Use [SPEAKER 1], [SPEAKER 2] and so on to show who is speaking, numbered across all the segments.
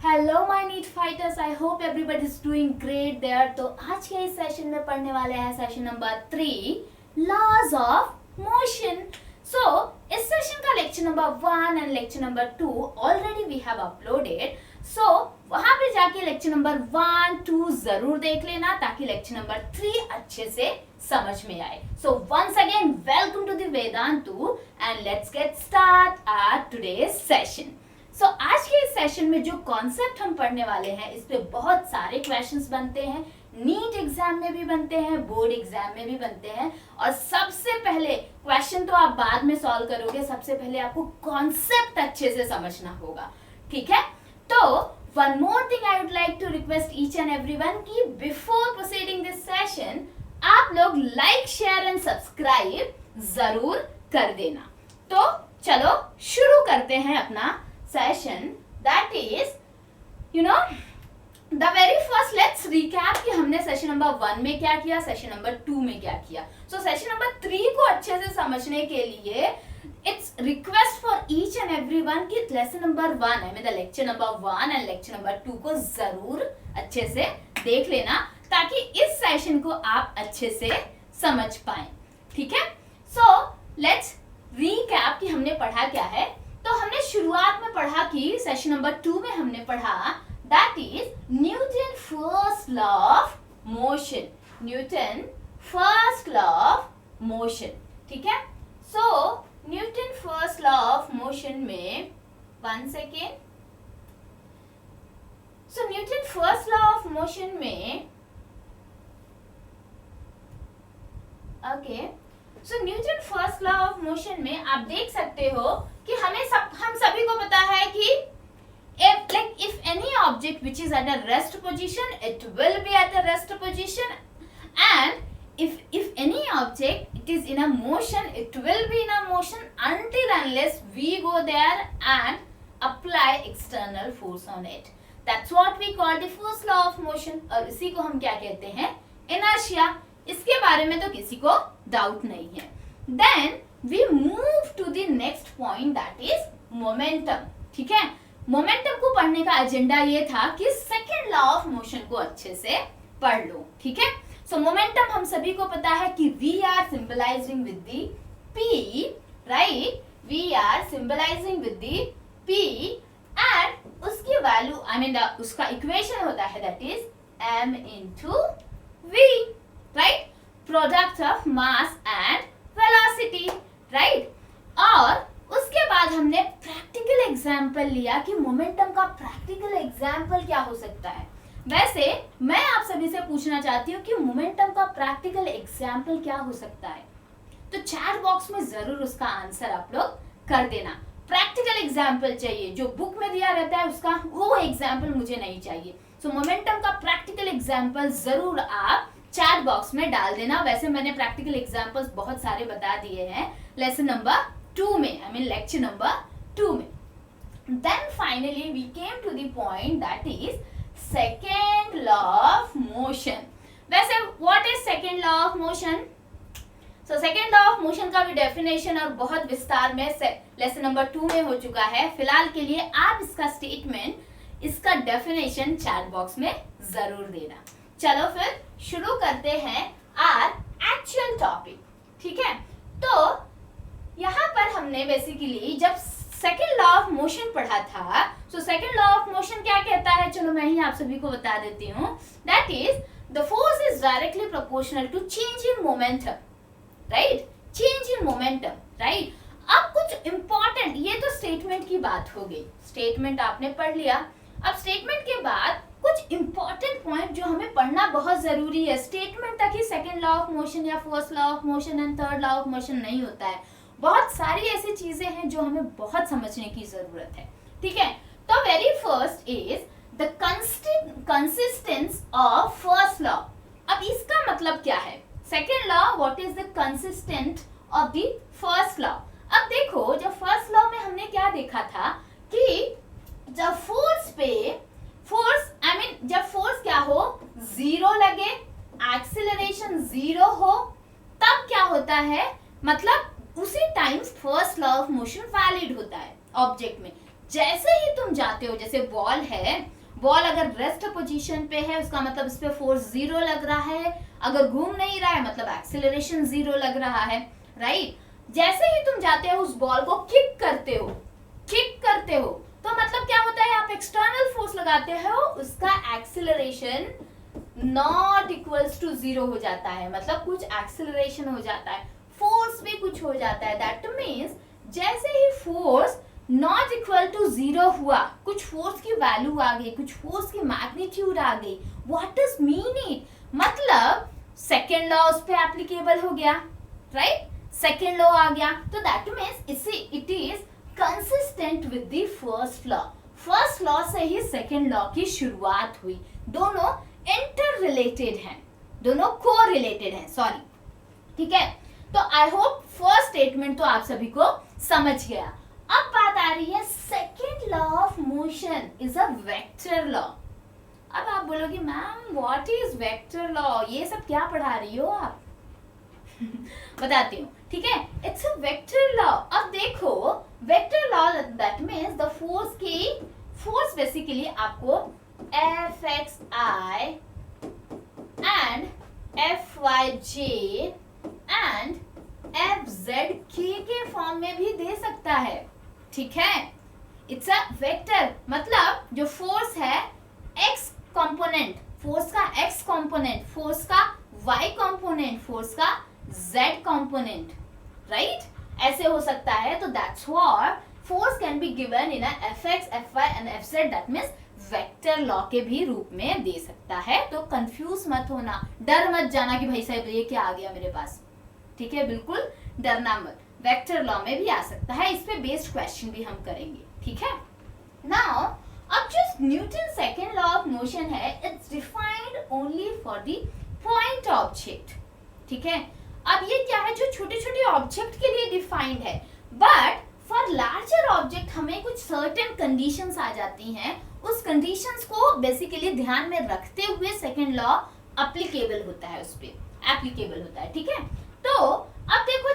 [SPEAKER 1] Hello my NEET fighters, I hope everybody is doing great there. तो आज के इस सेशन में पढ़ने वाले हैं session number 3 laws of motion. So इस सेशन का lecture number 1 and lecture number 2 already we have uploaded. So वहां पे जाके लेक्चर नंबर 1, 2 जरूर देख लेना ताकि लेक्चर नंबर 3 अच्छे से समझ में आए। So once again welcome to the Vedantu and let's get start our today's session. So आज के इस सेशन में जो कॉन्सेप्ट हम पढ़ने वाले हैं इस पे बहुत सारे क्वेश्चंस बनते हैं, नीट एग्जाम में भी बनते हैं, बोर्ड एग्जाम में भी बनते हैं। और सबसे पहले क्वेश्चन तो आप बाद में सॉल्व करोगे, सबसे पहले आपको कॉन्सेप्ट अच्छे से समझना होगा, ठीक है। तो one more thing I would like to request each and everyone कि बिफोर प्रोसीडिंग दिस सेशन आप लोग लाइक, शेयर एंड सब्सक्राइब जरूर कर देना। तो चलो शुरू करते हैं अपना session, that is the very first let's recap कि हमने सेशन नंबर 1 में क्या किया, सेशन नंबर 2 में क्या किया। सो सेशन नंबर 3 को अच्छे से समझने के लिए it's request for each and everyone कि lesson number 1 I mean the lecture number 1 and lecture number 2 को जरूर अच्छे से देख लेना ताकि इस सेशन को आप अच्छे से समझ पाए, ठीक है। सो लेट्स रिकैप कि हमने पढ़ा क्या है। तो हमने शुरुआत में पढ़ा कि सेशन नंबर 2 में हमने पढ़ा that is Newton first law of motion, Newton first law of motion, ठीक है। So Newton first law of motion में 1 second. So Newton first law of motion में so Newton first law of motion में आप देख सकते हो कि हम सभी को पता है कि if any object which is at a rest position it will be at a rest position, and if any object it is in a motion it will be in a motion until unless we go there and apply external force on it. That's what we call the first law of motion, और इसी को हम क्या कहते हैं, inertia। इसके बारे में तो किसी को डाउट नहीं है। Then we move to the next point that is momentum, ठीक है। मोमेंटम को पढ़ने का एजेंडा ये था कि सेकेंड लॉ ऑफ मोशन को अच्छे से पढ़ लो, ठीक है। सो मोमेंटम हम सभी को पता है कि we are symbolising with the P, right, we are symbolising with the P and उसकी वैल्यू आई मीन उसका इक्वेशन होता है that is m into v, right, product of mass and velocity, right. और उसके बाद हमने प्रैक्टिकल एग्जाम्पल लिया कि मोमेंटम का प्रैक्टिकल एग्जाम्पल क्या हो सकता है। वैसे मैं आप सभी से पूछना चाहती हूँ कि मोमेंटम का प्रैक्टिकल एग्जाम्पल क्या हो सकता है, तो चैट बॉक्स में जरूर उसका आंसर आप लोग कर देना। प्रैक्टिकल एग्जाम्पल चाहिए, जो बुक में दिया रहता है उसका वो एग्जाम्पल मुझे नहीं चाहिए। सो मोमेंटम का प्रैक्टिकल एग्जाम्पल जरूर आप चैट बॉक्स में डाल देना। वैसे मैंने प्रैक्टिकल एग्जाम्पल्स बहुत सारे बता दिए हैं लेसन नंबर 2 में, आई मीन लेक्चर नंबर 2 में। Then finally we came to the point that is second law of motion. वैसे what is second law of motion? So second law of motion का भी डेफिनेशन और बहुत विस्तार में lesson number 2 में हो चुका है। फिलहाल के लिए आप इसका स्टेटमेंट, इसका डेफिनेशन चैट बॉक्स में जरूर देना। चलो फिर शुरू करते हैं आर एक्चुअल टॉपिक, ठीक है। तो यहाँ पर हमने बेसिकली जब सेकेंड लॉ ऑफ मोशन पढ़ा था, सो सेकेंड लॉ ऑफ मोशन क्या कहता है, चलो मैं ही आप सभी को बता देती हूँ। That is the force is directly proportional to change in momentum, right, change in momentum, right. अब कुछ इंपॉर्टेंट, ये तो स्टेटमेंट की बात हो गई, स्टेटमेंट आपने पढ़ लिया। अब स्टेटमेंट के बाद कुछ इंपॉर्टेंट पॉइंट जो हमें पढ़ना बहुत जरूरी है। स्टेटमेंट तक ही सेकेंड लॉ ऑफ मोशन या first law of motion and third law of motion नहीं होता है, बहुत सारी ऐसी चीजें हैं जो हमें बहुत समझने की जरूरत है, ठीक है। तो very first is the consistence of first law. अब इसका मतलब क्या है, second law what is the consistent of the first law. अब देखो जब फर्स्ट लॉ में हमने क्या देखा था कि जब जब फोर्स क्या हो, जीरो लगे, एक्सीलरेशन जीरो हो, तब क्या होता है, मतलब उसी time first law of motion valid होता है ऑब्जेक्ट में। जैसे ही तुम जाते हो, जैसे बॉल है बॉल अगर रेस्ट पोजीशन पे है उसका मतलब इस पे फोर्स 0 लग रहा है, अगर घूम नहीं रहा है मतलब एक्सेलरेशन 0 लग रहा है, राइट। जैसे ही तुम जाते हो उस बॉल को किक करते हो तो मतलब क्या होता है, आप एक्सटर्नल फोर्स लगाते हो, उसका एक्सेलरेशन नॉट इक्वल्स टू 0 हो जाता है, मतलब कुछ एक्सेलरेशन हो जाता है, फोर्स भी कुछ हो जाता है। दैट मीन्स जैसे ही फोर्स नॉट इक्वल टू 0 हुआ, कुछ फोर्स की वैल्यू आ गई, कुछ फोर्स की मैग्नीट्यूड आ गई, व्हाट डज मीन इट, मतलब सेकेंड लॉ उस पे एप्लीकेबल हो गया, राइट, सेकेंड लॉ आ गया, तो that means it is consistent with the first law. First law से ही सेकेंड लॉ की शुरुआत हुई, दोनों इंटर रिलेटेड हैं, दोनों को रिलेटेड हैं, सॉरी, ठीक है। तो आई होप फर्स्ट स्टेटमेंट तो आप सभी को समझ गया। अब बात आ रही है second law of motion is a vector law. अब आप बोलोगे ma'am what is vector law, ये सब क्या पढ़ा रही हो आप बताती हूँ, ठीक है। It's a vector law. अब देखो vector law that means the force basically आपको Fxi and Fyj and Fzk के फॉर्म में भी दे सकता है, ठीक है। इट्स अ वेक्टर, मतलब जो फोर्स है x कंपोनेंट, फोर्स का x कंपोनेंट, फोर्स का y कंपोनेंट, फोर्स का z कंपोनेंट, राइट, ऐसे हो सकता है। तो that's what force can be given in a Fx, Fy and Fz, that means vector law के भी रूप में दे सकता है। तो कंफ्यूज मत होना, डर मत जाना कि भाई साहब ये क्या आ गया मेरे पास, ठीक है, बिल्कुल डरना मत, वेक्टर लॉ में भी आ सकता है। इस पे बेस्ड क्वेश्चन भी हम करेंगे, ठीक है। नाउ अब जो Newton second law of motion है, it's defined only for the point object, ठीक है। अब ये क्या है, जो छोटे छोटे ऑब्जेक्ट के लिए डिफाइंड है, बट फॉर लार्जर ऑब्जेक्ट हमें कुछ सर्टेन कंडीशंस आ जाती हैं, उस कंडीशंस को बेसिकली ध्यान में रखते हुए सेकेंड लॉ एप्लीकेबल होता है, उस पे एप्लीकेबल होता है, ठीक है। तो अब देखो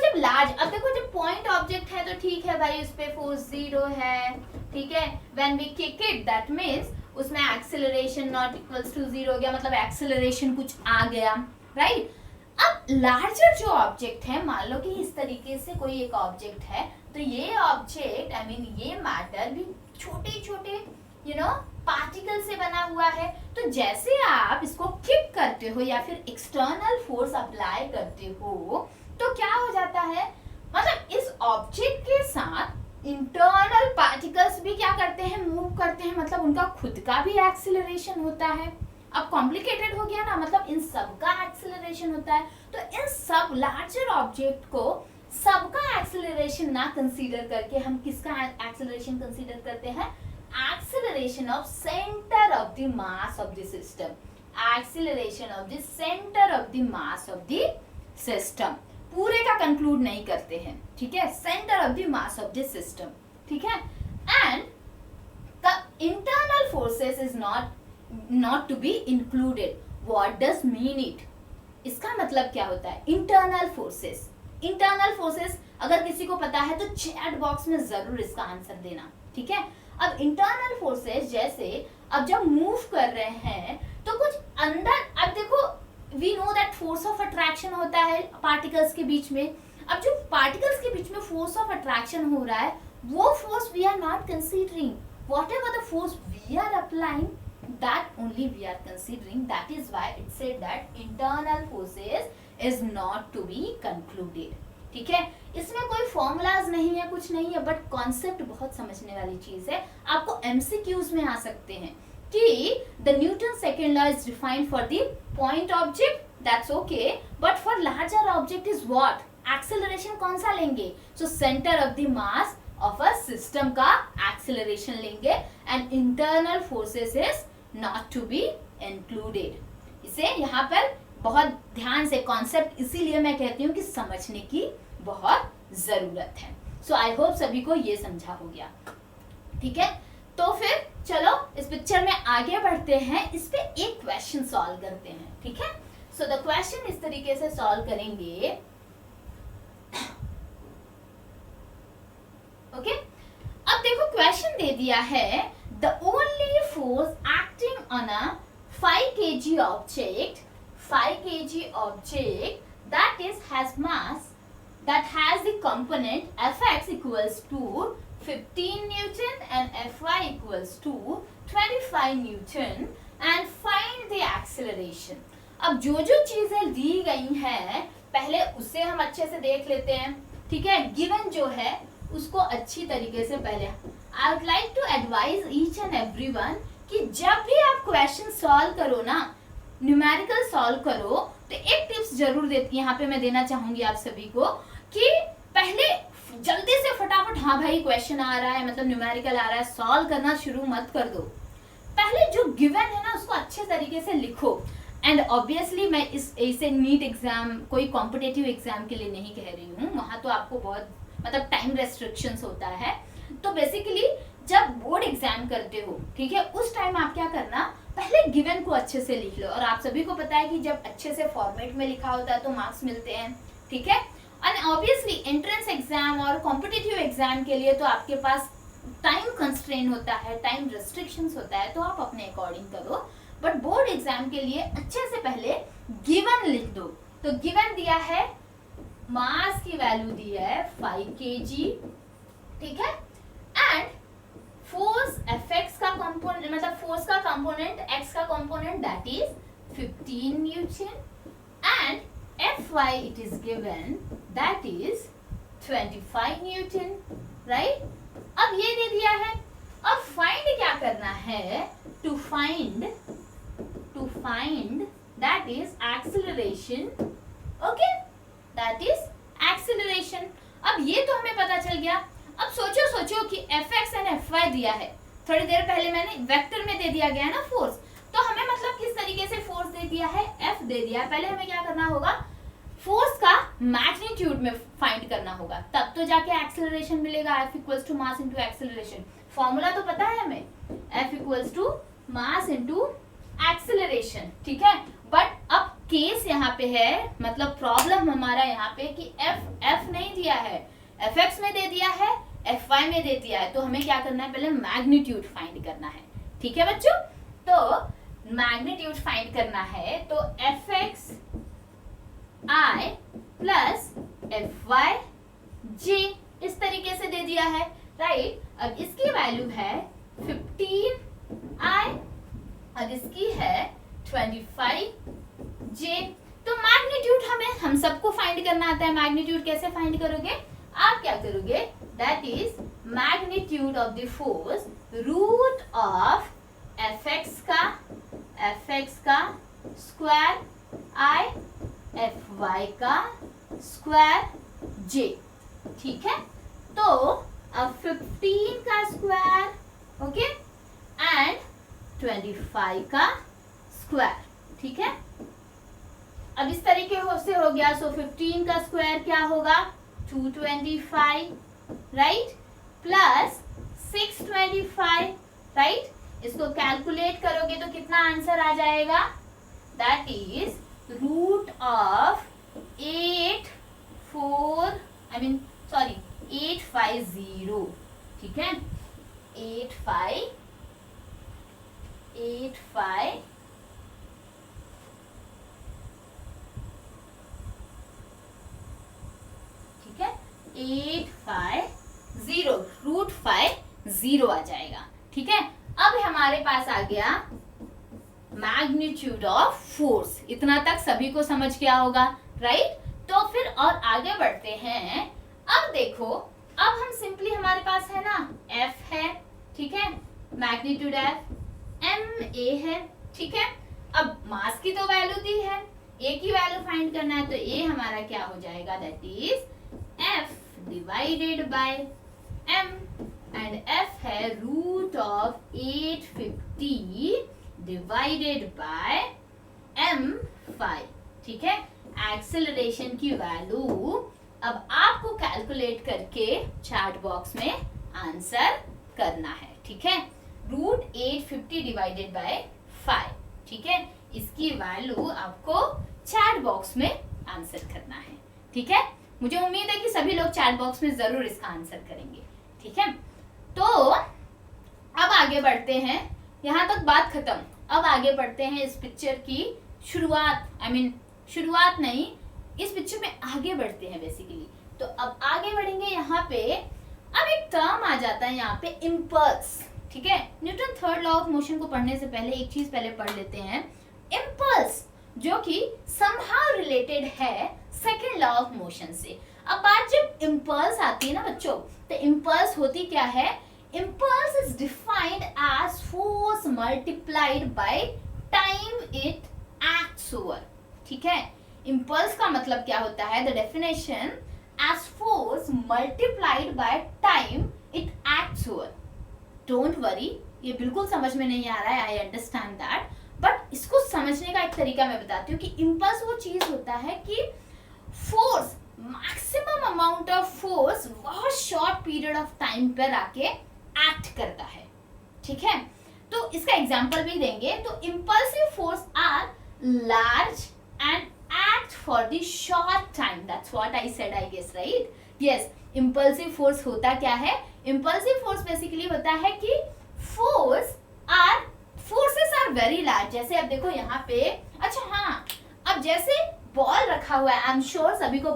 [SPEAKER 1] जब पॉइंट ऑब्जेक्ट है तो ठीक है भाई, उस पे फोर्स 0 है, ठीक है। When we kick it that means उसमें एक्सेलरेशन नॉट इक्वल्स टू 0 हो गया, मतलब एक्सेलरेशन कुछ आ गया, राइट। अब लार्जर जो ऑब्जेक्ट है, मान लो कि इस तरीके से कोई एक ऑब्जेक्ट है, तो ये ऑब्जेक्ट आई मीन ये मैटर भी छोटे छोटे पार्टिकल से बना हुआ है। तो जैसे आप इसको किक करते हो या फिर एक्सटर्नल फोर्स अप्लाई करते हो, तो क्या हो जाता है, मतलब इस ऑब्जेक्ट के साथ इंटरनल पार्टिकल्स भी क्या करते हैं, मूव करते हैं, मतलब उनका खुद का भी एक्सेलरेशन होता है। अब कॉम्प्लिकेटेड हो गया ना, मतलब इन सब का एक्सेलरेशन होता है। तो इन सब लार्जर ऑब्जेक्ट को सबका एक्सेलरेशन ना कंसीडर करके हम किसका एक्सेलरेशन कंसीडर करते हैं, acceleration of center of the mass of the system, acceleration of the center of the mass of the system, पूरे का कंक्लूड नहीं करते हैं, ठीक है, center of the mass of the system, ठीक है। and the internal forces is not to be included. what does mean it, इसका मतलब क्या होता है, internal forces अगर किसी को पता है तो चैट बॉक्स में जरूर इसका आंसर देना, ठीक है। अब इंटरनल फोर्सेस जैसे अब जब मूव कर रहे हैं तो कुछ अंदर, अब देखो we know that force of attraction होता है पार्टिकल्स के बीच में। अब जो पार्टिकल्स के बीच में फोर्स ऑफ अट्रैक्शन हो रहा है, वो force we are not considering, whatever the force we are applying that only we are considering. That is why it said that internal forces is not to be concluded, ठीक है। इसमें कोई formulas नहीं है, कुछ नहीं है, बट कॉन्सेप्ट बहुत समझने वाली चीज है। आपको एमसीक्यूज में आ सकते हैं कि the Newton second law is defined for the point object, that's okay, but for larger object is what, acceleration कौन सा लेंगे, so centre of the mass of a system का एक्सेलरेशन लेंगे, and internal forces is not to be included. इसे यहाँ पर बहुत ध्यान से कॉन्सेप्ट, इसीलिए मैं कहती हूँ कि समझने की बहुत जरूरत है। सो आई होप सभी को ये समझा हो गया, ठीक है। तो फिर चलो इस पिक्चर में आगे बढ़ते हैं, इस पे एक क्वेश्चन सॉल्व करते हैं, ठीक है। सो द क्वेश्चन इस तरीके से सॉल्व करेंगे, ओके। अब देखो क्वेश्चन दे दिया है, the only force acting 5 kg object that has mass that has the component Fx equals to 15 Newton and Fy equals to 25 Newton and find the acceleration. अब जो चीजें दी गई हैं पहले उसे हम अच्छे से देख लेते हैं, ठीक है. गिवन जो है उसको अच्छी तरीके से पहले I would like to advise each and everyone कि जब भी आप क्वेश्चन सॉल्व करो ना, न्यूमेरिकल सॉल्व करो, तो एक टिप्स जरूर यहाँ पे मैं देना चाहूंगी आप सभी को कि पहले जल्दी से फटाफट हाँ भाई क्वेश्चन आ रहा है मतलब न्यूमेरिकल आ रहा है सॉल्व करना शुरू मत कर दो. पहले जो गिवन है ना उसको अच्छे तरीके से लिखो. एंड ऑब्वियसली मैं इसे नीट एग्जाम कोई कॉम्पिटेटिव एग्जाम के लिए नहीं कह रही हूँ, वहाँ तो आपको बहुत मतलब टाइम रेस्ट्रिक्शंस होता है. तो बेसिकली जब बोर्ड एग्जाम करते हो, ठीक है, उस टाइम आप क्या करना, पहले गिवन को अच्छे से लिख लो. और आप सभी को पता है कि जब अच्छे से फॉर्मेट में लिखा होता है तो मार्क्स मिलते हैं, ठीक है. एंड ऑब्वियसली एंट्रेंस एग्जाम और कॉम्पिटिटिव एग्जाम के लिए तो आपके पास टाइम कंस्ट्रेन होता है, टाइम रेस्ट्रिक्शंस होता है, तो आप अपने अकॉर्डिंग करो. बट बोर्ड एग्जाम के लिए अच्छे से पहले गिवन लिख दो. तो गिवन दिया है, मास की वैल्यू दी है 5 kg, ठीक है. एंड फोर्स Fx का कंपोनेंट मतलब फोर्स का कंपोनेंट x का component that is 15 Newton and Fy it is given that is 25 Newton, right. अब ये दे दिया है. अब फाइंड क्या करना है, to find that is acceleration, okay, that is acceleration. अब ये तो हमें पता चल गया. अब सोचो कि Fx एंड Fy दिया है, थोड़ी देर पहले मैंने वेक्टर में दे दिया गया ना फोर्स, तो हमें मतलब किस तरीके से फोर्स दे दिया है, F दे दिया. पहले हमें क्या करना होगा, फोर्स का मैग्नीट्यूड में फाइंड करना होगा, तब तो जाके एक्सेलरेशन मिलेगा. F equals to mass into acceleration, formula तो पता है हमें, F equals to mass into acceleration, ठीक है. बट अब केस यहाँ पे है, मतलब प्रॉब्लम हमारा यहाँ पे कि F नहीं दिया है, Fx में दे दिया है, Fy में दे दिया है. तो हमें क्या करना है, पहले मैग्नीट्यूड फाइंड करना है, ठीक है बच्चों. तो मैग्नीट्यूड फाइंड करना है, तो Fx I plus Fy j इस तरीके से दे दिया है, राइट. अब इसकी वैल्यू है 15I और इसकी है 25j. तो मैग्नीट्यूड हम सबको फाइंड करना आता है. मैग्नीट्यूड कैसे फाइंड करोगे, आप क्या करोगे, that is magnitude of the force root of Fx का स्क्वायर I, Fy का स्क्वायर j, ठीक है. तो अब 15 का स्क्वायर, ओके, एंड 25 का स्क्वायर, ठीक है. अब इस तरीके से हो गया. सो 15 का स्क्वायर क्या होगा, 225, राइट, प्लस 625, राइट. इसको कैलकुलेट करोगे तो कितना आंसर आ जाएगा, दैट इज रूट ऑफ 850, ठीक है. 85, ठीक है, 850 रूट 50 आ जाएगा, ठीक है. अब हमारे पास आ गया मैग्नीट्यूड ऑफ फोर्स. इतना तक सभी को समझ गया होगा, राइट. तो फिर और आगे बढ़ते हैं. अब देखो, अब हम सिंपली हमारे पास है ना F है, ठीक है, मैग्नीट्यूड F, M A है, ठीक है. अब मास की तो वैल्यू दी है, A की वैल्यू फाइंड करना है, तो A हमारा क्या हो जाएगा, that is F divided by M and F है root of 850 divided by M5, ठीक है. एक्सेलरेशन की वैल्यू अब आपको कैलकुलेट करके चैट बॉक्स में आंसर करना है, ठीक है. रूट 850 डिवाइडेड बाय 5, ठीक है. इसकी वैल्यू आपको चैट बॉक्स में आंसर करना है, ठीक है. मुझे उम्मीद है कि सभी लोग चैट बॉक्स में जरूर इसका आंसर करेंगे, ठीक है. तो अब आगे बढ़ते हैं, यहाँ तक बात खत्म. अब आगे बढ़ते हैं इस पिक्चर की शुरुआत, शुरुआत नहीं, इस पिक्चर में आगे बढ़ते हैं बेसिकली। तो अब आगे बढ़ेंगे यहाँ पे, अब एक टर्म आ जाता है यहाँ पे, इम्पल्स। ठीक है, Newton third law of motion को पढ़ने से पहले एक चीज पहले पढ़ लेते हैं, इम्पल्स, जो कि समहाउ रिलेटेड है सेकेंड लॉ ऑफ मोशन से। अब बात जब इम्पल्स आती है ना बच्चों, तो इम्पल्स होती क्या है? Impulse is defined as force multiplied by time it acts over. ठीक है, इम्पल्स का मतलब क्या होता है? The definition as force multiplied by time it acts over. Don't worry, ये बिल्कुल समझ में नहीं आ रहा है, आई अंडरस्टैंड दैट, बट इसको समझने का एक तरीका मैं बताती हूँ कि इम्पल्स वो चीज होता है कि force, maximum amount of force बहुत शॉर्ट पीरियड ऑफ टाइम पर आके एक्ट करता है। ठीक है, तो इसका एग्जांपल भी देंगे। तो impulsive force are large and act for the short time, that's what I said, I guess, right? Yes, impulsive force होता क्या है? इम्पल्सिव फोर्स बेसिकली होता है कि फोर्सेस आर वेरी लार्ज। जैसे अब देखो यहाँ पे, अच्छा हाँ, अब जैसे बॉल रखा हुआ है, आई एम श्योर सभी को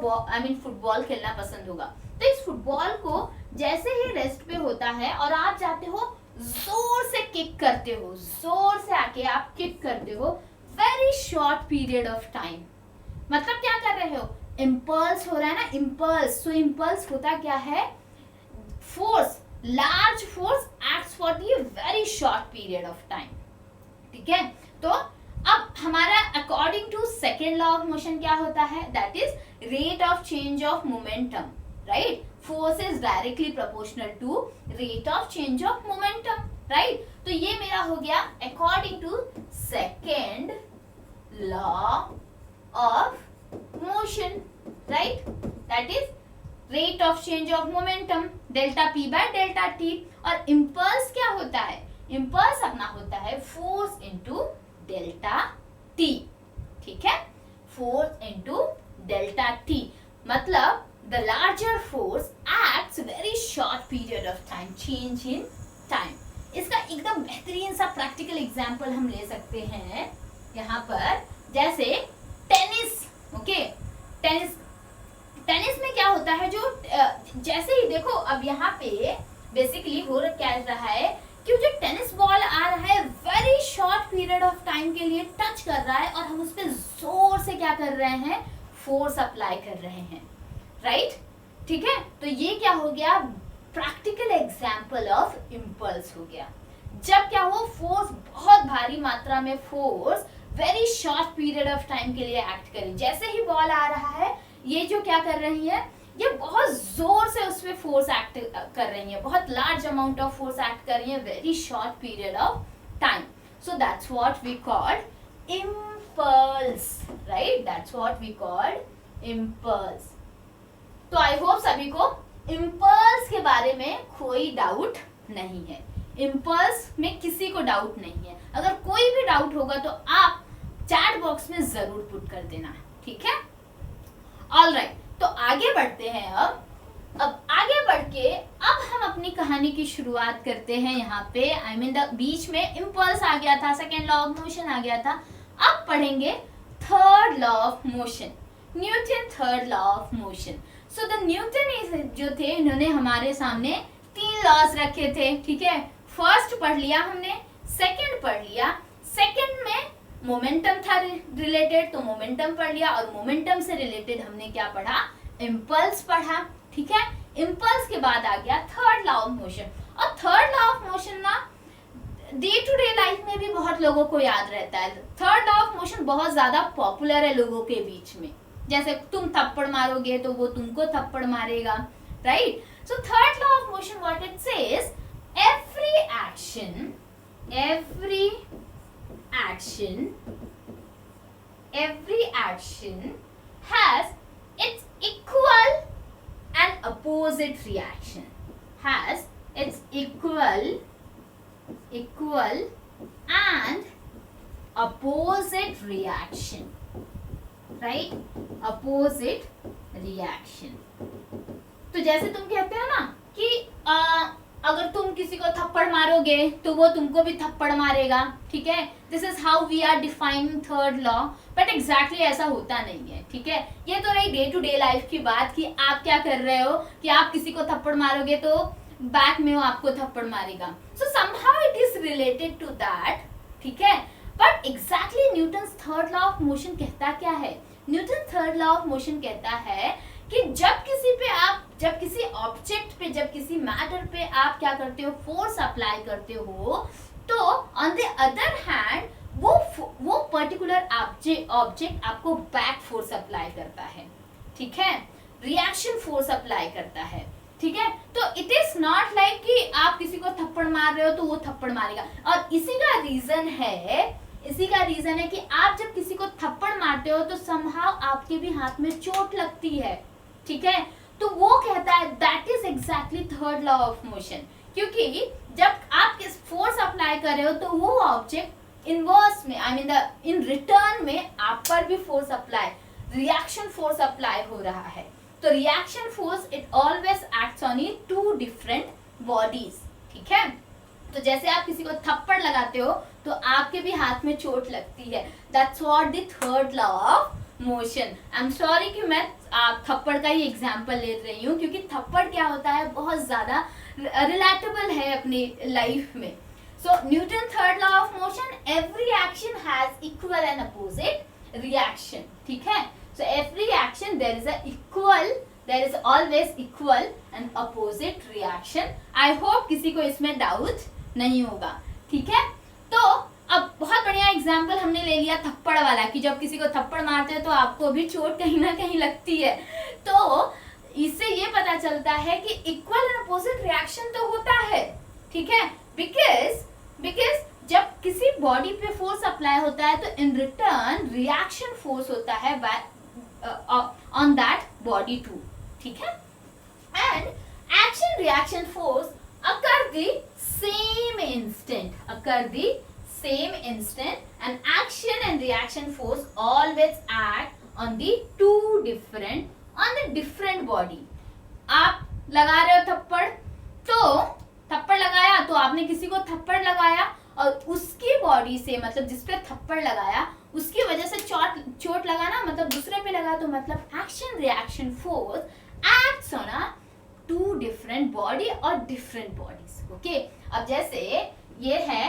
[SPEAKER 1] फुटबॉल खेलना पसंद होगा। तो इस फुटबॉल को जैसे ही रेस्ट पे होता है और आप जाते हो जोर से किक करते हो, जोर से आके आप किक करते हो, very short period of time, मतलब क्या कर रहे हो? इम्पल्स हो रहा है ना, इम्पल्स। सो इम्पल्स होता क्या है? Force, large force acts for the very short period of time. ठीक है, तो अब हमारा according to second law of motion क्या होता है? That is rate of change of momentum, right? Force is directly proportional to rate of change of momentum, right? तो ये मेरा हो गया according to second law of motion, right? That is rate of change of momentum, delta P by delta T. और impulse क्या होता है? Impulse अपना होता है फोर्स इंटू डेल्टा टी। ठीक है, फोर्स इंटू डेल्टा टी, मतलब the larger force acts very short period of time, change in time. इसका एकदम बेहतरीन सा प्रैक्टिकल एग्जांपल हम ले सकते हैं यहाँ पर, जैसे टेनिस। ओके, टेनिस में क्या होता है, जो जैसे ही देखो अब यहाँ पे बेसिकली हो क्या रहा है कि जो टेनिस बॉल आ रहा है very short period of time के लिए टच कर रहा है और हम उस पर जोर से क्या कर रहे हैं? फोर्स अप्लाई कर रहे हैं, राइट? ठीक है, तो ये क्या हो गया? प्रैक्टिकल एग्जांपल ऑफ इम्पल्स हो गया। जब क्या हो, फोर्स, बहुत भारी मात्रा में force very short period of time के लिए एक्ट करे। जैसे ही बॉल आ रहा है, ये जो क्या कर रही है, ये बहुत जोर से उसमें फोर्स एक्ट कर रही है, बहुत large amount of force act कर रही है very short period of time. So that's what we called impulse, right? That's what we called impulse. तो आई होप सभी को इम्पल्स के बारे में कोई डाउट नहीं है। इम्पल्स में किसी को डाउट नहीं है। अगर कोई भी डाउट होगा तो आप चैट बॉक्स में जरूर पुट कर देना, ठीक है? ऑलराइट, तो आगे बढ़ते हैं। अब आगे बढ़ के अब हम अपनी कहानी की शुरुआत करते हैं। यहाँ पे बीच में इम्पल्स आ गया था, सेकेंड लॉ ऑफ मोशन आ गया था। अब पढ़ेंगे third law of motion, Newton third law of motion. So the Newton जो थे, इन्होंने हमारे सामने 3 लॉज रखे थे, ठीक है? फर्स्ट पढ़ लिया हमने, सेकंड पढ़ लिया, सेकंड में मोमेंटम था रिलेटेड, तो मोमेंटम पढ़ लिया, और मोमेंटम से रिलेटेड हमने क्या पढ़ा? इम्पल्स पढ़ा, ठीक है? इम्पल्स के बाद आ गया थर्ड लॉ ऑफ मोशन। और थर्ड लॉ ऑफ मोशन ना डे टू डे लाइफ में भी बहुत लोगों को याद रहता है। थर्ड लॉ ऑफ मोशन बहुत ज्यादा पॉपुलर है लोगों के बीच में। जैसे तुम थप्पड़ मारोगे तो वो तुमको थप्पड़ मारेगा, right? So third law of motion what it says, every action has its equal and opposite reaction, has its equal and opposite reaction, right? Opposite reaction. तो जैसे तुम कहते हो ना कि अगर तुम किसी को थप्पड़ मारोगे तो वो तुमको भी थप्पड़ मारेगा, ठीक है। This is how we are defining third law, but exactly ऐसा होता नहीं है, ठीक है। ये तो रही डे टू डे लाइफ की बात कि आप क्या कर रहे हो कि आप किसी को थप्पड़ मारोगे तो बैक में वो आपको थप्पड़ मारेगा, so somehow it is related to that, ठीक है। But exactly Newton's third law of motion कहता क्या है? Newton third law of motion कहता है कि जब किसी ऑब्जेक्ट पे, जब किसी मैटर पे आप क्या करते हो, फोर्स अप्लाई करते हो, तो ऑन द अदर हैंड वो पर्टिकुलर ऑब्जेक्ट आपको बैक फोर्स अप्लाई करता है, ठीक है, रिएक्शन फोर्स अप्लाई करता है, ठीक है। तो इट इज नॉट लाइक कि आप किसी को थप्पड़ मार रहे हो तो वो थप्पड़ मारेगा। और इसी का रीजन है कि आप जब किसी को थप्पड़ मारते हो तो समहाउ आपके भी हाथ में चोट लगती है, ठीक है। तो वो कहता है that is exactly third law of motion, क्योंकि जब आप किस फोर्स अप्लाई कर रहे हो तो वो ऑब्जेक्ट इनवर्स में, आई मीन इन रिटर्न में आप पर भी force apply, reaction force apply हो रहा है। तो reaction force it always acts on two different bodies, ठीक है। तो जैसे आप किसी को थप्पड़ लगाते हो तो आपके भी हाथ में चोट लगती है, that's what the third law of motion. I am sorry कि मैं आप थप्पड़ का ही एग्जांपल ले रही हूँ, क्योंकि थप्पड़ क्या होता है बहुत ज्यादा रिलेटेबल है अपनी लाइफ में। So Newton third law of motion, every action has equal and opposite reaction, ठीक है। So every action there is always equal and opposite reaction. I hope किसी को इसमें डाउट नहीं होगा, ठीक है। तो अब बहुत बढ़िया एग्जाम्पल हमने ले लिया थप्पड़ वाला कि जब किसी को थप्पड़ मारते हो तो आपको भी चोट कहीं ना कहीं लगती है। तो इससे ये पता चलता है कि इक्वल एंड अपोजिट रिएक्शन तो होता है, ठीक है, बिकॉज जब किसी बॉडी पे फोर्स अप्लाई होता है तो इन रिटर्न रिएक्शन फोर्स होता है ऑन दैट बॉडी टू, ठीक है। And action reaction force occur the same instant and action and reaction force always act on the different body. आप लगा रहे हो थप्पड़ लगाया तो आपने किसी को थप्पड़ लगाया और उसकी बॉडी से, मतलब जिस पे थप्पड़ लगाया उसकी वजह से चोट लगाना, मतलब दूसरे पे लगा, तो मतलब action reaction force acts on a two different body और डिफरेंट बॉडीज, ओके। अब जैसे ये है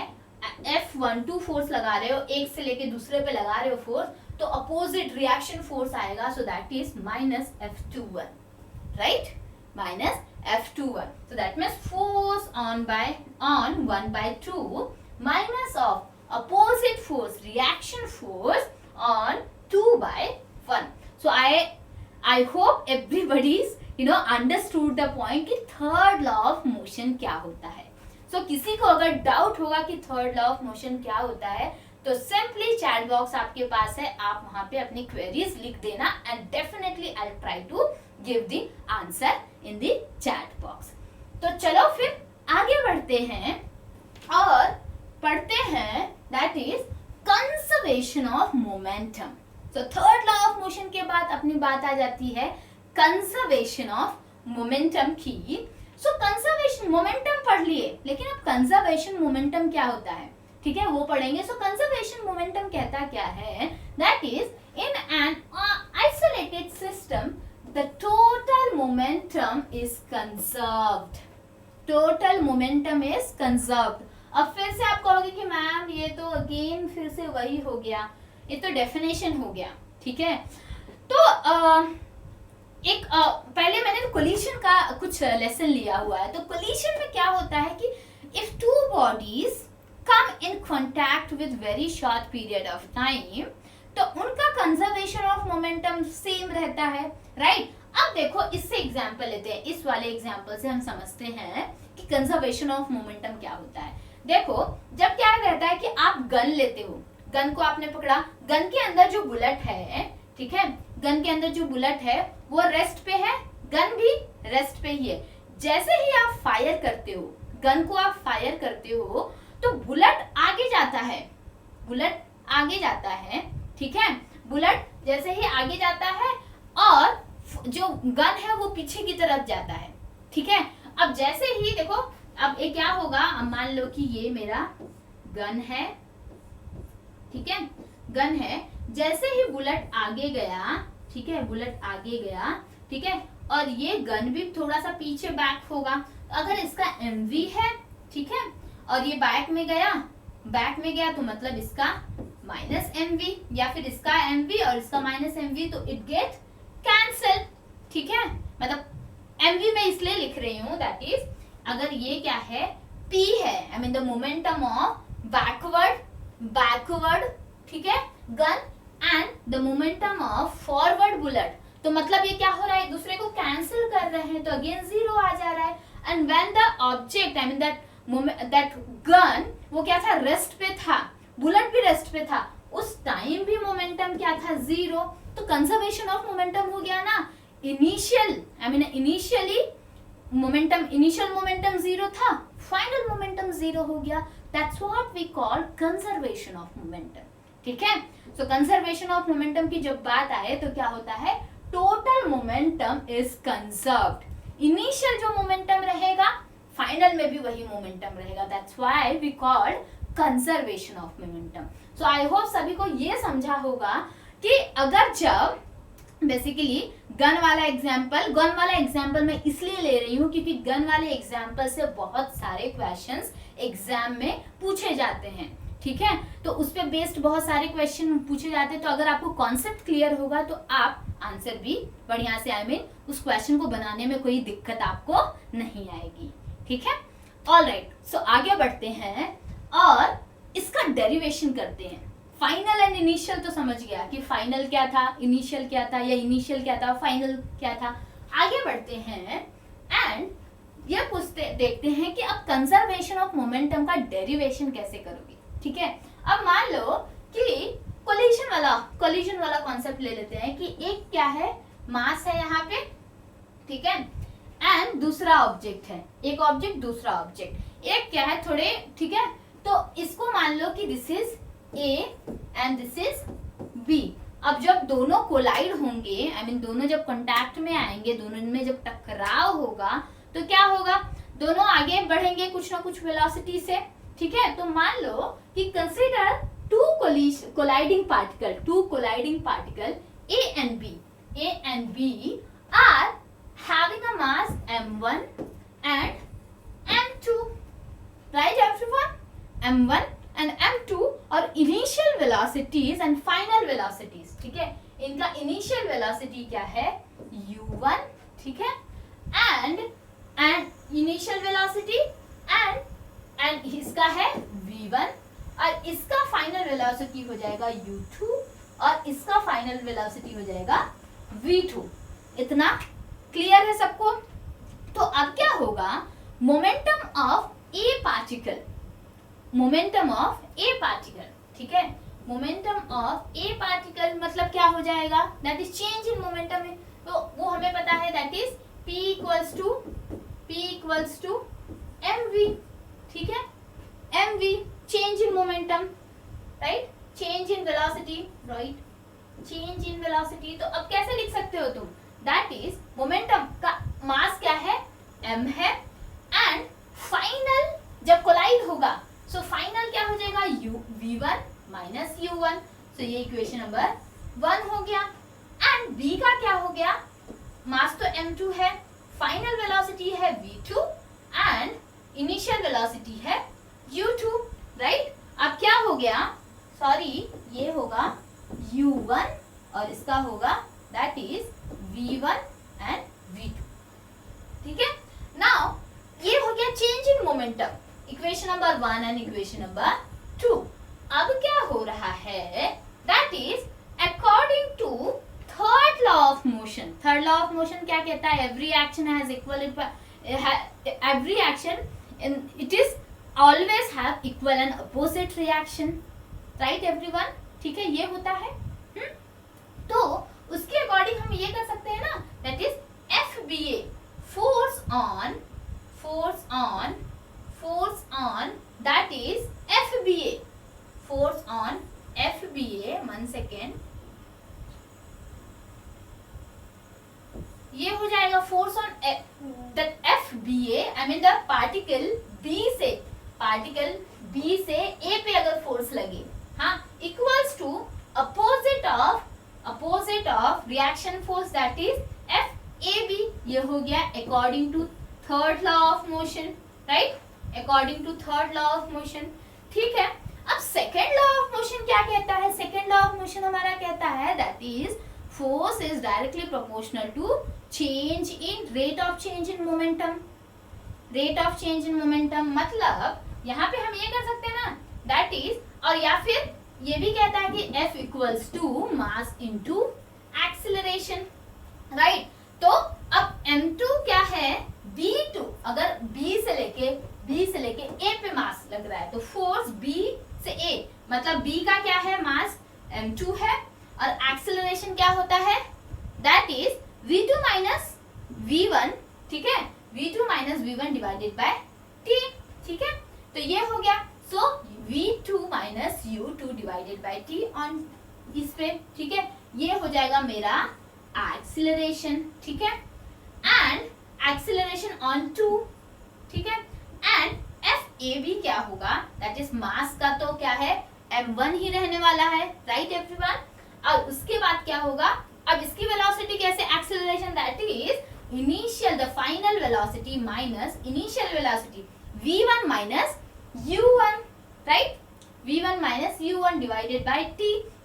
[SPEAKER 1] F12 फोर्स लगा रहे हो, एक से लेके दूसरे पे लगा रहे हो फोर्स, तो अपोजिट रिएक्शन फोर्स आएगा, so that is minus F21, right, minus F21, so that means force on 1/2 minus of opposite force, reaction force on 2/1. So I hope everybody's understood the point कि third law of motion क्या होता है। So किसी को अगर doubt होगा कि third law of motion क्या होता है तो सिंपली चैट बॉक्स आपके पास है, आप वहां पे अपनी क्वेरीज लिख देना and definitely I try to give the answer in the chat box. तो चलो फिर आगे बढ़ते हैं और पढ़ते हैं that is conservation of momentum. तो थर्ड लॉ ऑफ मोशन के बाद अपनी बात आ जाती है कंजर्वेशन ऑफ मोमेंटम की। सो कंजर्वेशन मोमेंटम पढ़ लिए, लेकिन अब कंजर्वेशन मोमेंटम क्या होता है, ठीक है, वो पढ़ेंगे। सो कंजर्वेशन मोमेंटम कहता क्या है, that is in an isolated system the total momentum is conserved. Total momentum is conserved. अब फिर से आप कहोगे कि मैम ये तो अगेन फिर से वही हो गया, ये तो डेफिनेशन हो गया, ठीक है। तो पहले मैंने कोलिशन का कुछ लेसन लिया हुआ है। तो कोलिशन में क्या होता है कि if two bodies come in contact with very short period of time, तो उनका कंजर्वेशन ऑफ मोमेंटम सेम रहता है, राइट। अब देखो इससे एग्जांपल लेते हैं, इस वाले एग्जांपल से हम समझते हैं कि कंजर्वेशन ऑफ मोमेंटम क्या होता है। देखो जब क्या रहता है कि आप गन लेते हो, गन को आपने पकड़ा, गन के अंदर जो बुलेट है, ठीक है, गन के अंदर जो बुलेट है वो रेस्ट पे है, गन भी रेस्ट पे ही है। जैसे ही आप फायर करते हो, गन को आप फायर करते हो तो बुलेट आगे जाता है, बुलेट आगे जाता है, ठीक है, बुलेट जैसे ही आगे जाता है और जो गन है वो पीछे की तरफ जाता है, ठीक है। अब जैसे ही देखो अब ये क्या होगा, अब मान लो कि ये मेरा गन है, ठीक है, गन है। जैसे ही बुलेट आगे गया, ठीक है, बुलेट आगे गया, ठीक है, और ये गन भी थोड़ा सा पीछे बैक होगा। अगर इसका एमवी है, ठीक है, और ये बैक में गया तो मतलब इसका माइनस एमवी, या फिर इसका एमवी और इसका माइनस एमवी, तो इट गेट कैंसल, ठीक है। मतलब एमवी में इसलिए लिख रही हूँ दैट इज, अगर ये क्या है, पी है, आई mean the momentum of backward, ठीक है, gun, and the momentum of forward bullet, तो मतलब ये क्या हो रहा है, एक दूसरे को कैंसिल कर रहे हैं, तो अगेन जीरो आ जा रहा है। And when the object, I mean that gun, वो क्या था, रेस्ट पे था, बुलेट भी रेस्ट पे था, उस टाइम भी मोमेंटम क्या था, जीरो। तो कंजर्वेशन ऑफ मोमेंटम हो गया ना। इनिशियली इनिशियल मोमेंटम जीरो था, फाइनल मोमेंटम जीरो हो गया। That's what we call conservation of momentum, ठीक है। सो कंजर्वेशन ऑफ मोमेंटम की जब बात आए तो क्या होता है, total momentum is conserved. Initial जो मोमेंटम रहेगा, फाइनल में भी वही मोमेंटम रहेगा। That's why we call conservation of momentum. So I hope सभी को ये समझा होगा कि अगर जब बेसिकली गन वाला एग्जाम्पल मैं इसलिए ले रही हूँ क्योंकि गन वाले एग्जाम्पल से बहुत सारे क्वेश्चंस एग्जाम में पूछे जाते हैं, ठीक है। तो उस पे बेस्ड बहुत सारे क्वेश्चन पूछे जाते हैं। तो अगर आपको कॉन्सेप्ट क्लियर होगा तो आप आंसर भी बढ़िया से, आई मीन उस क्वेश्चन को बनाने में कोई दिक्कत आपको नहीं आएगी, ठीक है। ऑल राइट, सो आगे बढ़ते हैं और इसका डेरिवेशन करते हैं। फाइनल एंड इनिशियल तो समझ गया कि फाइनल क्या था, इनिशियल क्या था, या इनिशियल क्या था, फाइनल क्या था। आगे बढ़ते हैं एंड ये देखते हैं कि अब कंजर्वेशन ऑफ मोमेंटम का डेरिवेशन कैसे करोगे, ठीक है। अब मान लो कि कोलिजन वाला कॉन्सेप्ट ले लेते हैं कि एक क्या है, मास है यहाँ पे, ठीक है, एंड दूसरा ऑब्जेक्ट है, एक ऑब्जेक्ट दूसरा ऑब्जेक्ट, एक क्या है थोड़े, ठीक है। तो इसको मान लो कि this is A and this is B। अब जब दोनों कोलाइड होंगे, आई मीन दोनों जब कांटेक्ट में आएंगे, दोनों में जब टकराव होगा तो क्या होगा, दोनों आगे बढ़ेंगे कुछ ना कुछ वेलोसिटी से, ठीक है। तो मान लो कि consider two colliding particle A and B are having a mass m1 and m2, right everyone? m1 and m2 और initial velocities and final velocities, ठीक है। इनका इनिशियल वेलोसिटी क्या है, u1, ठीक है, एंड इनिशियल वेलोसिटी एंड इसका है v1, और इसका फाइनल वेलोसिटी हो जाएगा u2, और इसका फाइनल वेलोसिटी हो जाएगा v2। इतना क्लियर है सबको? तो अब क्या होगा, मोमेंटम ऑफ ए पार्टिकल, ठीक है, मोमेंटम ऑफ ए पार्टिकल मतलब क्या हो जाएगा, that is change in momentum. तो वो हमें पता है, that is P equals to mv, ठीक है, mv change in momentum, right, change in velocity, right, change in velocity. तो अब कैसे लिख सकते हो तुम, दैट इज मोमेंटम का मास क्या है, m है, एंड फाइनल जब कोलाइड होगा, सो फाइनल क्या हो जाएगा, v1 माइनस u1। सो ये इक्वेशन नंबर 1 हो गया। एंड b का क्या हो गया, मास तो m2 है, फाइनल वेलोसिटी है v2, एंड इनिशियल वेलोसिटी है u2, राइट। अब क्या हो गया, सॉरी, ये होगा u1 और इसका होगा that is v1 and v2, ठीक है। नाउ ये हो गया change in momentum, equation number 1 and equation number 2। अब क्या हो रहा है, that is according to third law of motion. Third law of motion क्या कहता है, every action has it is always have equal and opposite reaction, right everyone, ठीक है, ये होता है। तो उसके अकॉर्डिंग हम ये कर सकते हैं ना, that is FBA, force on that is FBA, force on FBA, 1 second, ये हो जाएगा force on that FBA, I mean the particle B से, पार्टिकल बी से ए पे अगर फोर्स लगे, हाँ, equals to opposite of reaction force that is F A B. ये हो गया according to third law of motion, right, according to third law of motion. ठीक है, अब सेकेंड लॉ ऑफ मोशन क्या कहता है? सेकेंड लॉ ऑफ मोशन हमारा कहता है that is force is directly proportional to change in rate of change in momentum. Rate of change in momentum मतलब यहाँ पे हम ये कर सकते हैं ना, दैट इज, और या फिर ये भी कहता है कि F equals to mass into acceleration, right. तो अब m2 क्या है? B2, अगर B से लेके A पे मास लग रहा है तो फोर्स B से A, मतलब B का क्या है? मास m2 है, और एक्सीलरेशन क्या होता है? That is v2 minus v1, ठीक है, v2 minus v1 divided by t, ठीक है। तो ये हो गया, सो v2 minus u2 divided by t on इस पे, ठीक है, ये हो जाएगा मेरा एक्सीलरेशन, ठीक है, एंड एक्सीलरेशन ऑन 2, ठीक है, एंड FAB क्या होगा? दैट इज मास का तो क्या है? m1 ही रहने वाला है, राइट एवरीवन। और उसके बाद क्या होगा? अब इसकी वेलोसिटी कैसे? Acceleration that is initial, the final velocity minus initial velocity v1 minus u1, right, v1 minus u1 divided by t,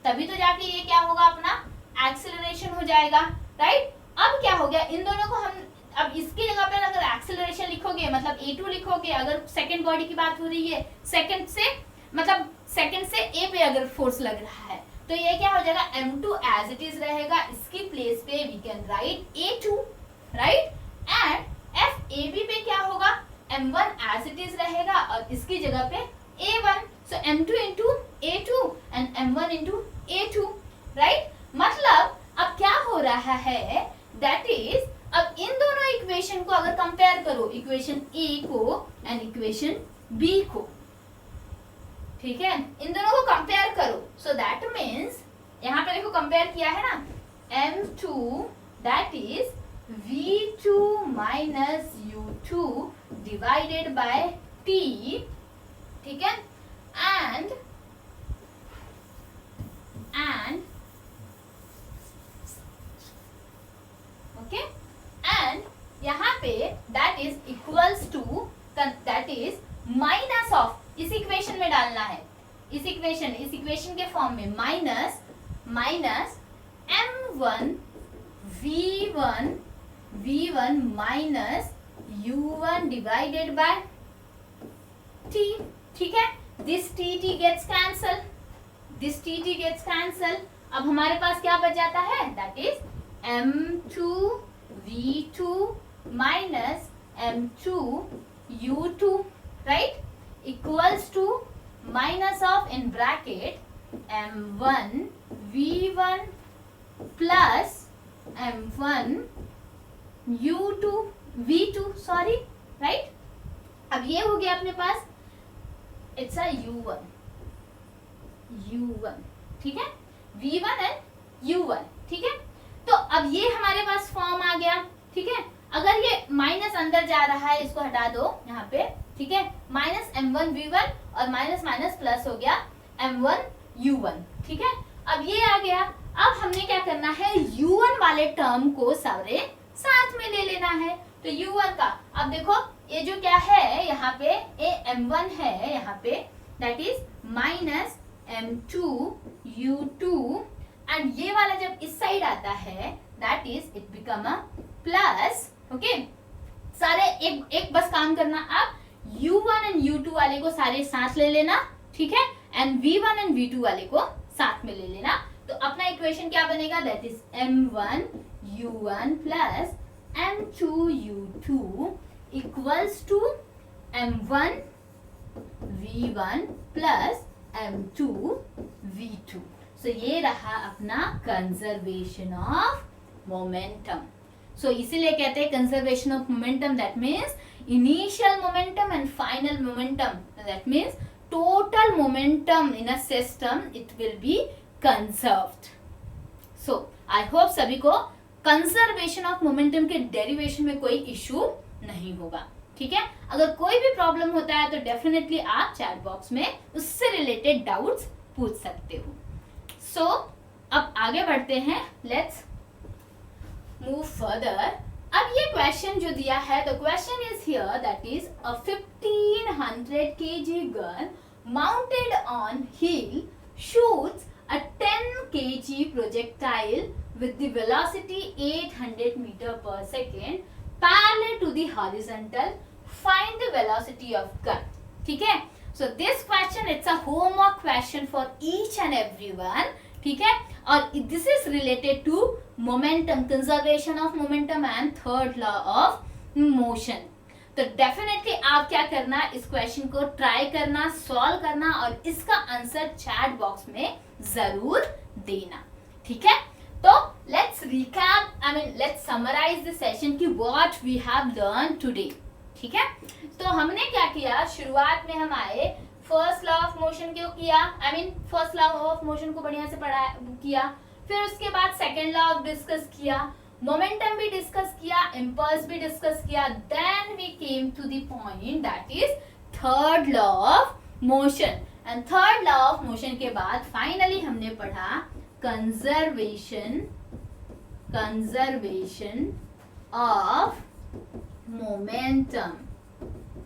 [SPEAKER 1] तभी तो जाके ये क्या होगा? अपना एक्सीलरेशन हो जाएगा, राइट। अब क्या हो गया? इन दोनों को हम, अब इसकी जगह पर अगर एक्सीलरेशन लिखोगे मतलब a2 लिखोगे, अगर सेकंड बॉडी की बात हो रही है, सेकंड से मतलब सेकंड से a पे अगर फोर्स लग रहा है तो ये क्या हो जाएगा? m2 एज इट इज रहेगा, इसकी प्लेस पे we can write a2, right, and FAB पे क्या होगा? m1 एज इट इज रहेगा और इसकी जगह पे a1, so m2 into a2 and m1 into a2, right. मतलब अब क्या हो रहा है? दैट इज, अब इन दोनों इक्वेशन को अगर कंपेयर करो, इक्वेशन ए को एंड इक्वेशन बी को, ठीक है, इन दोनों को कंपेयर करो, सो दैट मीन्स यहाँ पे देखो कंपेयर किया है ना, m2 that is v2 minus u2 divided by t, ठीक है, एंड ओके, एंड यहाँ पे that is equals to, that is minus of, इस इक्वेशन में डालना है, इस इक्वेशन के फॉर्म में minus m1 v1 minus u1 divided by t, ठीक है, दिस t गेट्स कैंसल, अब हमारे पास क्या बच जाता है? That is m2 v2 minus m2 u2, right, equals to minus of in bracket m1 v1 plus m1 u2 v2, sorry, right. अब ये हो गया अपने पास, इट्स अ u1, ठीक है, v1 एंड u1, ठीक है। तो अब ये हमारे पास फॉर्म आ गया, ठीक है। अगर ये माइनस अंदर जा रहा है, इसको हटा दो यहाँ पे, ठीक है, माइनस m1 v1 और माइनस माइनस प्लस हो गया m1 u1, ठीक है। अब ये आ गया, अब हमने क्या करना है? u1 वाले टर्म को सारे साथ में ले लेना है, तो u1 का, अब देखो ये जो क्या है यहाँ पे, ये m1 है यहाँ पे, that is minus m2 u2, and ये वाला जब इस साइड आता है that is it become a plus, okay. सारे एक बस काम करना, आप u1 एंड u2 वाले को सारे साथ ले लेना, ठीक है, एंड v1 एंड v2 वाले को साथ में ले लेना, तो अपना इक्वेशन क्या बनेगा? That is m1 u1 plus m2 u2 equals to m1 v1 plus m2 v2। So ये रहा अपना कंजर्वेशन ऑफ मोमेंटम। सो इसीलिए कहते हैं conservation of momentum, that means initial momentum and final momentum, that means total momentum in a system it will be conserved. So I hope सभी को conservation of momentum के derivation में कोई issue नहीं होगा। ठीक है, अगर कोई भी प्रॉब्लम होता है तो डेफिनेटली आप चैट बॉक्स में उससे रिलेटेड डाउट्स पूछ सकते हो. सो अब आगे बढ़ते हैं, लेट्स मूव फर्दर. अब ये क्वेश्चन जो दिया है, the question is here that is a 1500 kg gun mounted on heel shoots a 10 kg projectile with the velocity 800 meter per second parallel to the horizontal. Find the velocity of gun. ठीक है, so this question it's a homework question for each and everyone. ठीक है, और this is related to momentum, conservation of momentum and third law of motion. तो definitely आप क्या करना, इस क्वेश्चन को ट्राई करना, सॉल्व करना और इसका आंसर चैट बॉक्स में जरूर देना. ठीक है, तो let's recap, I mean let's summarise the session की what we have learn today. ठीक है, तो हमने क्या किया, शुरुआत में हम आए, फर्स्ट लॉ ऑफ मोशन को किया, I mean first law of motion को बढ़िया से पढ़ा किया, फिर उसके बाद सेकेंड लॉ ऑफ डिस्कस किया, मोमेंटम भी डिस्कस किया, इम्पल्स भी डिस्कस किया, then we came to the point that is third law of motion. And third law of motion के बाद फाइनली हमने पढ़ा conservation of momentum,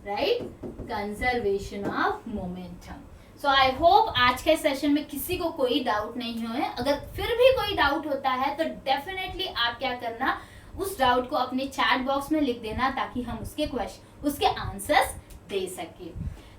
[SPEAKER 1] right, conservation of momentum. So I hope आज के session में किसी को कोई डाउट नहीं हो है. अगर फिर भी कोई डाउट होता है तो डेफिनेटली आप क्या करना, उस डाउट को अपने चैट बॉक्स में लिख देना ताकि हम उसके आंसर्स दे सके.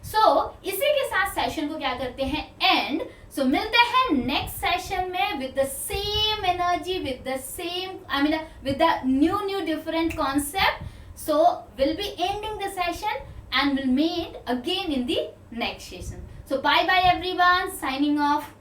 [SPEAKER 1] सो इसी के साथ सेशन को क्या करते हैं, एंड. सो मिलते हैं नेक्स्ट सेशन में with the same energy, with the same, I mean with the new different concept. So we'll be ending the session and we'll meet again in the next session. So bye bye everyone, signing off.